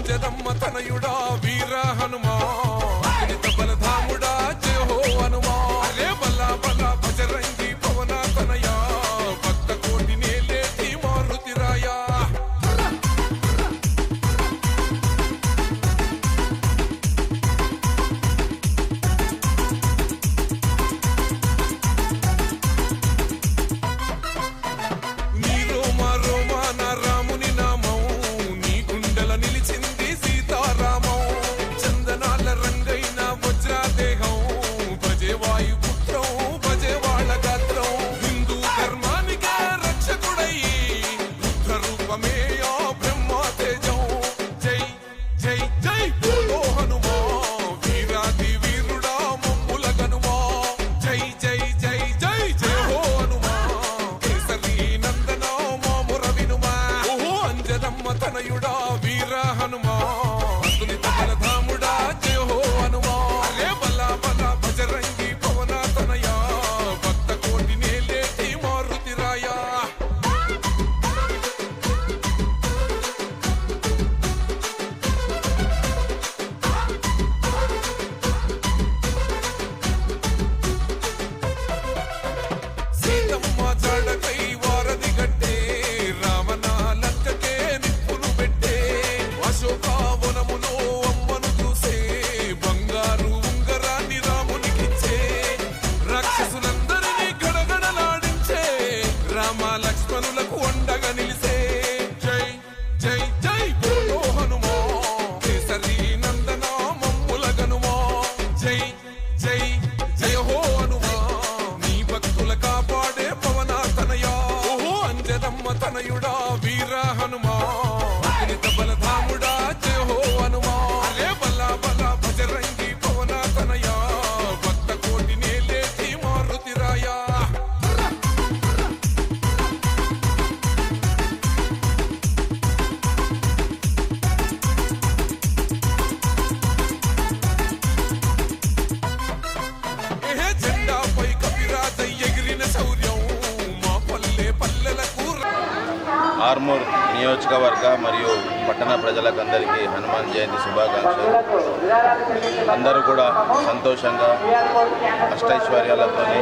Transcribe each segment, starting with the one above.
అంజదమ్మ తనయుడా వీర హనుమా బలధాముడా జయ హో హనుమా అరే బల్లా బల్లా బజరంగి పవన తనయా భక్త కోటి నేలేటి మారుతి రాయా తనయుడా వీర హనుమా అతులిత బలధాముడా జయ హో హనుమా అరే బల్లా బల్లా బజరంగి పవన తనయా భక్త కోటి నేలేటి మారుతి రాయా సీతమ్మ జాడకై వారధి గట్టే రావణ లంకకే నిప్పులు పెట్టే అశోకావనములో అమ్మను చూసే బంగారు ఉంగరాన్ని రామునికిచ్చే రాక్షసులందరినీ గడగడలాడించే రామ లక్ష్మణులకు అండగా నిలిసే జై జై జై బోలో హనుమా కేసరి నందన మమ్ముల గనుమా జై జై జయ హో హనుమా నీ భక్తుల కాపాడే పవన తనయా ఓహో అంజదమ్మ తనయుడా వీర హనుమా అతులిత బలధాముడా జయ హో హనుమా అరే బల్లా బల్లా బజరంగి పవన తనయా భక్త కోటి నేలేటి మారుతి రాయా ఏ జెండాపై కపిరాజై ఎగిరిన శౌర్యం మా పల్లె పల్లెలకు ఆర్మూర్ నియోజకవర్గ మరియు పట్టణ ప్రజలకందరికీ హనుమాన్ జయంతి శుభాకాంక్షలు. అందరూ కూడా సంతోషంగా అష్టైశ్వర్యాలతోని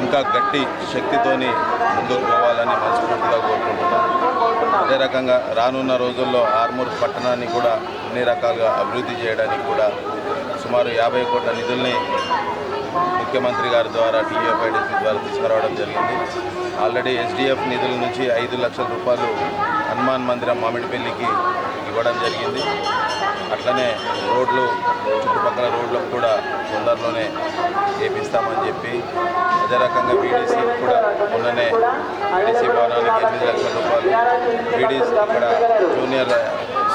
ఇంకా గట్టి శక్తితోని ముందుకు పోవాలని మనస్ఫూర్తిగా కోరుకుంటున్నాం. అదే రకంగా రానున్న రోజుల్లో ఆర్మూర్ పట్టణాన్ని కూడా అన్ని రకాలుగా అభివృద్ధి చేయడానికి కూడా సుమారు 50 కోట్ల నిధుల్ని ముఖ్యమంత్రి గారి ద్వారా టీఎఫ్ఐడిసి ద్వారా తీసుకురావడం జరిగింది. ఆల్రెడీ ఎస్డిఎఫ్ నిధుల నుంచి 5 లక్షల రూపాయలు హనుమాన్ మందిరం మామిడిపల్లికి ఇవ్వడం జరిగింది. అట్లనే రోడ్లు చుట్టుపక్కల రోడ్లకు కూడా తొందరలోనే వేపిస్తామని చెప్పి, అదే రకంగా వీడీసీ కూడా మొన్ననే వీడీసీ భవనానికి 8 లక్షల రూపాయలు, వీడీసీ ఇక్కడ junior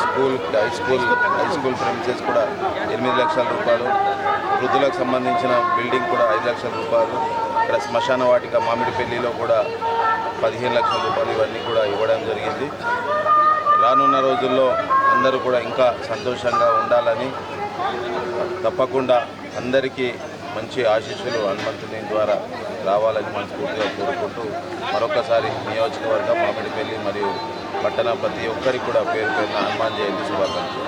school high school premises కూడా 8 లక్షల రూపాయలు, వృద్ధులకు సంబంధించిన బిల్డింగ్ కూడా 5 లక్షల రూపాయలు, ఇక్కడ శ్మశాన వాటిక మామిడిపల్లిలో కూడా 15 లక్షల రూపాయలు ఇవన్నీ కూడా ఇవ్వడం జరిగింది. రానున్న రోజుల్లో అందరూ కూడా ఇంకా సంతోషంగా ఉండాలని, తప్పకుండా అందరికీ మంచి ఆశీస్సులు హనుమంతుని ద్వారా రావాలని మనస్ఫూర్తిగా కోరుకుంటూ మరొకసారి నియోజకవర్గం మామిడిపల్లి మరియు పట్టణ ప్రతి ఒక్కరికి కూడా పేరు పేరున హనుమాన్ జయంతి శుభాకాంక్షలు.